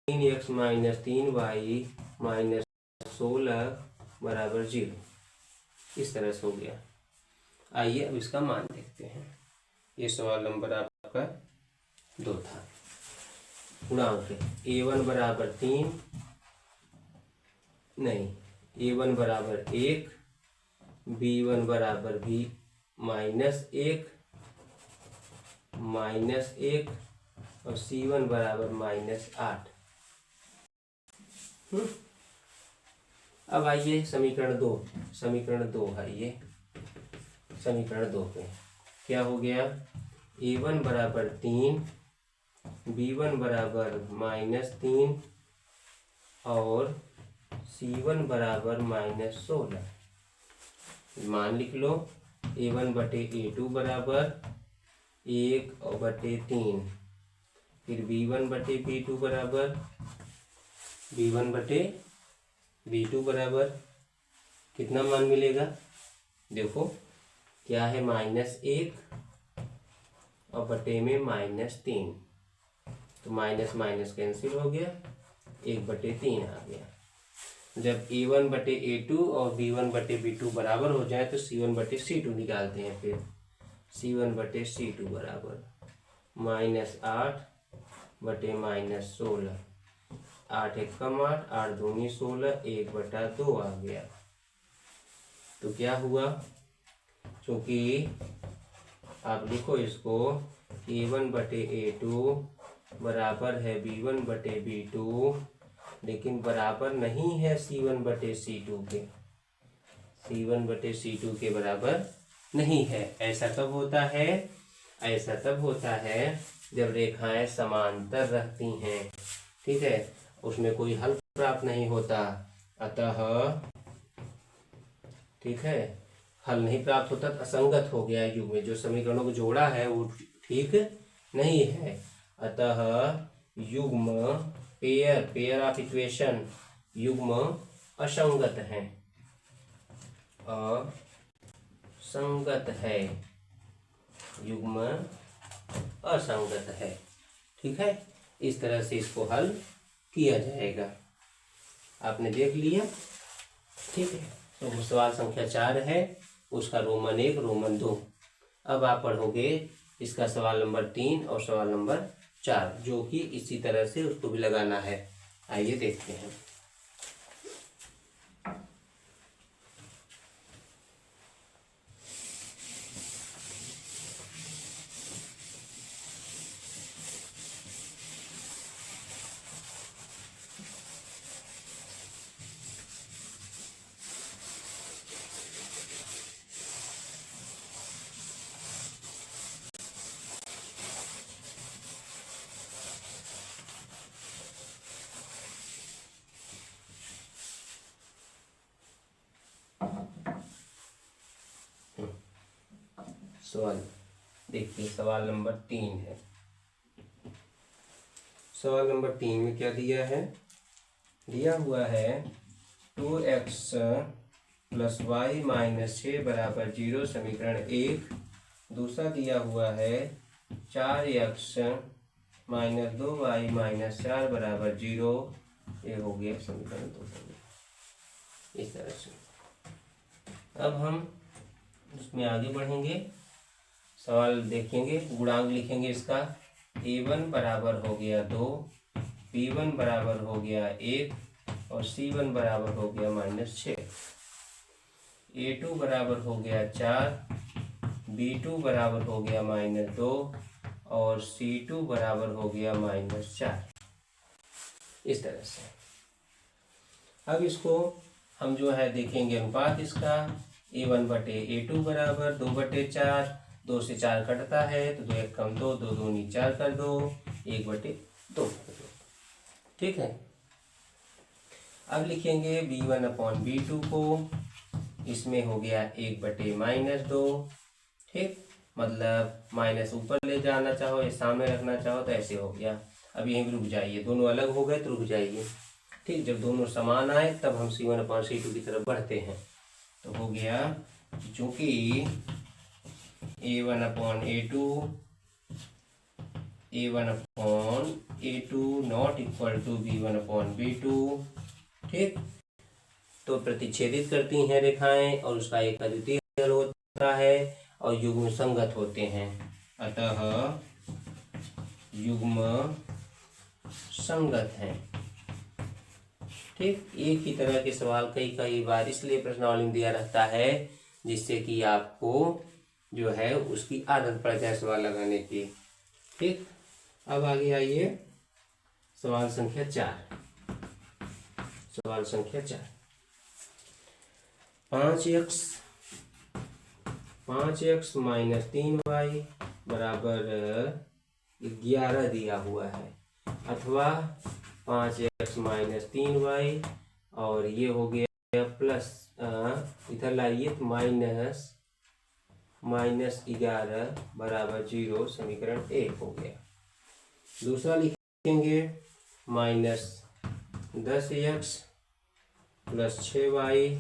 3x माइनस 3y माइनस 16 बराबर 0। इस तरह से हो गया। आइए अब इसका मान देखते हैं। ये सवाल नंबर आपका 2 था। गुणांक A1 बराबर 3 नहीं, A1 बराबर 1, B1 बराबर भी -1 और C1 बराबर -8। अब आइए समीकरण 2 है ये। समीकरण 2 पे क्या हो गया, A1 बराबर 3, B1 बराबर -3 और C1 बराबर -16। मान लिख लो, A1/A2 बराबर 1/3, फिर B1/B2 बराबर कितना मान मिलेगा, देखो क्या है -1 और बटे में -3, तो माइनस माइनस कैंसिल हो गया, 1/3 आ गया। जब A1/A2 और B1/B2 बराबर हो जाए तो C1/C2 निकालते हैं। फिर C1/C2 बराबर -8 बटे -16, 8 1 8, 8 दूनी 16, 1/2 आ गया। तो क्या हुआ, क्योंकि आप लिखो इसको A1/A2 बराबर है B1/B2, लेकिन बराबर नहीं है C1/C2 के। C1/C2 के बराबर नहीं है। ऐसा कब होता है, ऐसा तब होता है जब रेखाएं समांतर रहती हैं। ठीक है, उसमें कोई हल प्राप्त नहीं होता, अतः ठीक है, हल नहीं प्राप्त होता, असंगत हो गया युग्म में। जो समीकरणों को जोड़ा है वो ठीक नहीं है, अतः युग्म पेयर ऑफ इक्वेशन युग्म असंगत है, असंगत है, युग्म असंगत है। ठीक है, इस तरह से इसको हल किया जाएगा। आपने देख लिया। ठीक है, तो सवाल संख्या 4 है, उसका रोमन 1 रोमन 2। अब आप पढ़ोगे इसका सवाल नंबर 3 और सवाल नंबर 4, जो कि इसी तरह से उसको भी लगाना है। आइए देखते हैं। सवाल देखिए, सवाल नंबर 3 है। सवाल नंबर 3 में क्या दिया है? दिया हुआ है 2x प्लस वाई माइनस 6 बराबर 0 समीकरण 1। दूसरा दिया हुआ है 4x माइनस 2y माइनस 4 बराबर 0। ये हो गया समीकरण 2। इस तरह से अब हम उसमें आगे बढ़ेंगे, सवाल देखेंगे, गुणांक लिखेंगे इसका। a1 बराबर हो गया 2, b1 बराबर हो गया 1 और c1 बराबर हो गया -6। a2 बराबर हो गया 4, b2 बराबर हो गया -2 और c2 बराबर हो गया -4। इस तरह से अब इसको हम जो है देखेंगे अनुपात इसका। a1 बटे a2 बराबर 2/4। 2 से 4 कटता है तो 2 1 कम 2, 2 दूनी 4 कर दो, 1/2 कर दो। ठीक है। अब लिखेंगे b1/b2 को। इसमें हो गया 1/-2। ठीक, मतलब माइनस ऊपर ले जाना चाहो या सामने रखना चाहो तो ऐसे हो गया। अब यहीं रुक जाइए, दोनों अलग हो गए तो रुक जाइए। ठीक, जब दोनों समान आए तब हम c1/c2 की तरफ बढ़ते हैं। तो हो गया, चूंकि a1/a2 not equal to b1/b2। ठीक, तो प्रतिच्छेदित करती हैं रेखाएं और उसका एक अद्वितीय हल होता है और युग्म संगत होते हैं, अतः युग्म संगत हैं। ठीक, एक ही तरह के सवाल कई कई बार इसलिए प्रश्नावली में दिया रहता है जिससे कि आपको जो है उसकी आदत पड़ जाए सवाल लगाने की। ठीक, अब आगे आइए, सवाल संख्या 4। सवाल संख्या 4, 5x माइनस 3y बराबर 11 दिया हुआ है, अथवा 5x माइनस 3y और ये हो गया प्लस, इधर लाइए तो -11 बराबर 0 समीकरण 1 हो गया। दूसरा लिखेंगे -10x प्लस 6y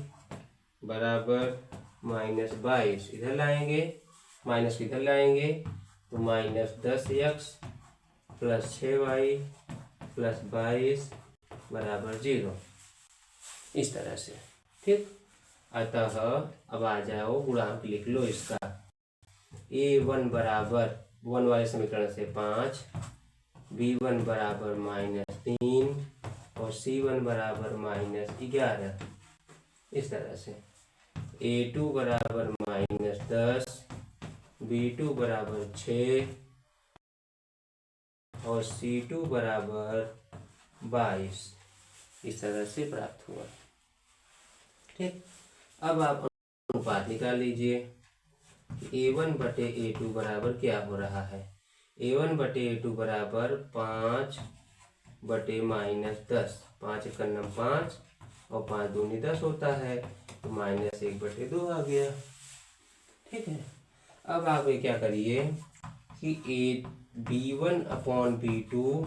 बराबर -22। इधर लाएंगे, माइनस इधर लाएंगे तो -10x प्लस 6y प्लस 22 बराबर 0। इस तरह से। ठीक, अतः अब आ जाओ, गुणांक लिख लो इसका। a1 बराबर 1 वाले समीकरण से 5, b1 बराबर -3 और c1 बराबर -11। इस तरह से a2 बराबर -10, b2 बराबर 6 और c2 बराबर 22। इस तरह से प्राप्त हुआ। ठीक, अब आप अनुपात निकाल लीजिए। a1/a2 बराबर क्या हो रहा है? a1/a2 बराबर 5/-10। 5 × 5 और 5 दूनी 10 होता है तो -1/2 आ गया। ठीक है, अब आप ये क्या करिए कि b1/b2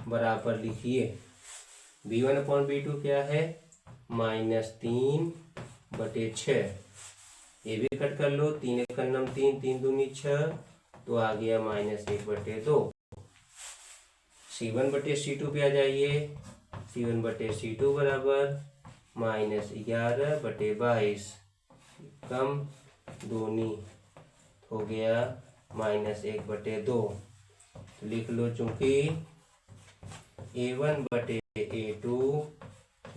बराबर लिखिए। b1/b2 क्या है? -3/6। ये भी कट कर लो, 3 × 3, 3 दूनी 6 तो आ गया -1/2। c1/c2 पे आ जाइए। c1/c2 बराबर -11/22 कम दूनी हो गया -1/2। तो लिख लो, चूंकि a1/a2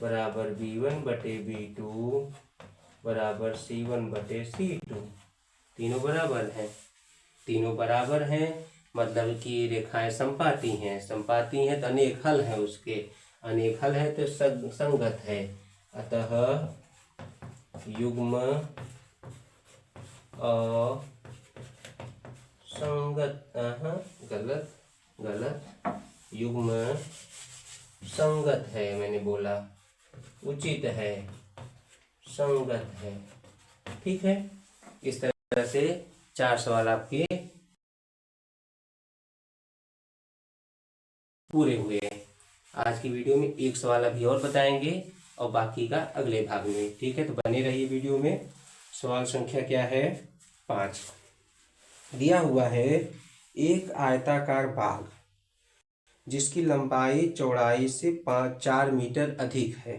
बराबर b1/b2 बराबर c1/c2। तीनों बराबर हैं। तीनों बराबर हैं मतलब कि रेखाएं समपाती हैं। समपाती हैं तो अनेक हल है उसके, अनेक हल है तो संगत है, अतः युग्म असंगत, गलत युग्म संगत है। मैंने बोला उचित है, संगत है। ठीक है, इस तरह से 4 सवाल आपके पूरे हुए हैं। आज की वीडियो में एक सवाल अभी और बताएंगे और बाकी का अगले भाग में। ठीक है, तो बने रहिए वीडियो में। सवाल संख्या क्या है? 5 दिया हुआ है। एक आयताकार बाग जिसकी लंबाई चौड़ाई से 4 मीटर अधिक है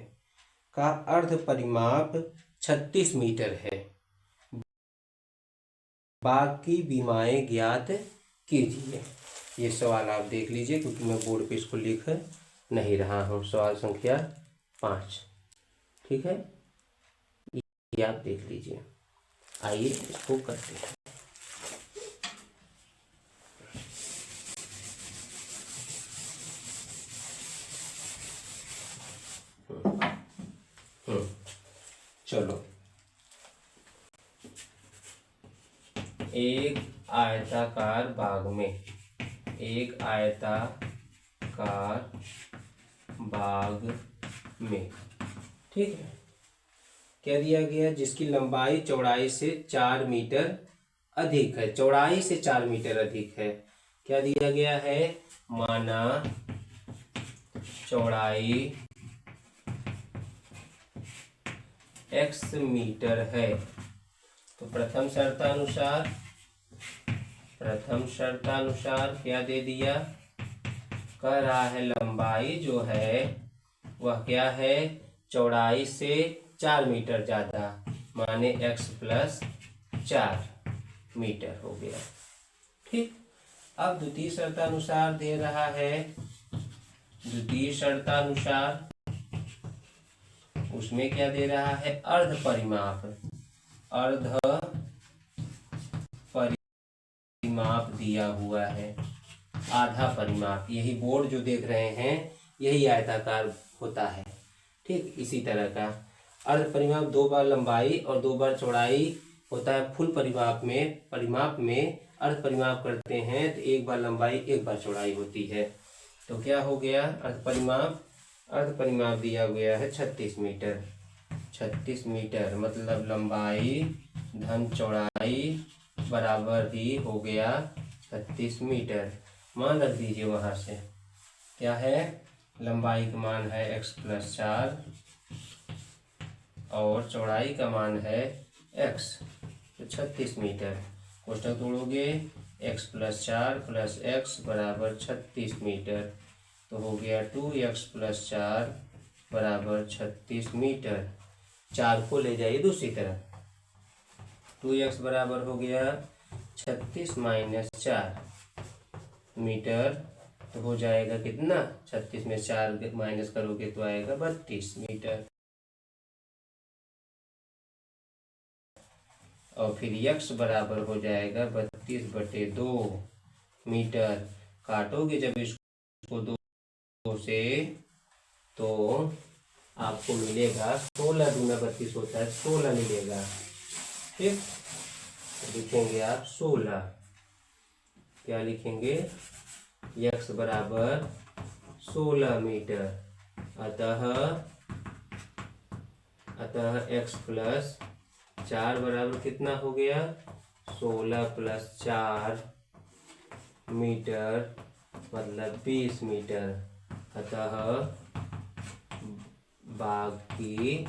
का अर्ध परिमाप 36 मीटर है। बाग की बीमाएं ज्ञात कीजिए। ये सवाल आप देख लीजिए, क्योंकि मैं बोर्ड पे इसको लिख नहीं रहा हूँ। सवाल संख्या 5, ठीक है, ये आप देख लीजिए। आइए इसको करते हैं। चलो, एक आयताकार बाग में, एक आयताकार बाग में, ठीक है, क्या दिया गया? जिसकी लंबाई चौड़ाई से 4 मीटर अधिक है। चौड़ाई से 4 मीटर अधिक है। क्या दिया गया है? माना चौड़ाई x मीटर है। तो प्रथम शर्तानुसार क्या दे दिया? कह रहा है लंबाई जो है वह क्या है? चौड़ाई से 4 मीटर ज्यादा, माने x प्लस 4 मीटर हो गया। ठीक, अब द्वितीय शर्तानुसार दे रहा है। द्वितीय शर्तानुसार उसमें क्या दे रहा है? अर्ध परिमाप दिया हुआ है। आधा परिमाप, यही बोर्ड जो देख रहे हैं यही आयताकार होता है। ठीक, इसी तरह का अर्ध परिमाप 2 बार लंबाई और 2 बार चौड़ाई होता है। फुल परिमाप में अर्ध परिमाप करते हैं तो 1 बार लंबाई 1 बार चौड़ाई होती है। तो क्या हो गया? अर्ध परिमाप दिया गया है 36 मीटर। 36 मीटर मतलब लंबाई धन चौड़ाई बराबर ही हो गया 36 मीटर। मान रख दीजिए वहां से। क्या है? लंबाई का मान है x प्लस 4 और चौड़ाई का मान है x, तो 36 मीटर। कोष्टक तोड़ोगे, x प्लस 4 प्लस x बराबर 36 मीटर, तो हो गया 2x प्लस 4 बराबर 36 मीटर। 4 को ले जाइए दूसरी तरफ, 2x बराबर हो गया 36 माइनस 4 मीटर, तो हो जाएगा कितना? 36 में 4 माइनस करोगे तो आएगा 32 मीटर। और फिर x बराबर हो जाएगा 32/2 मीटर। काटोगे जब इसको 2 से तो आपको मिलेगा 16 दूना 32 होता है, 16 मिलेगा। ठीक, लिखेंगे आप 16। क्या लिखेंगे? x बराबर 16 मीटर। अतः x प्लस 4 बराबर कितना हो गया? 16 प्लस 4 मीटर मतलब 20 मीटर। अतः बाग की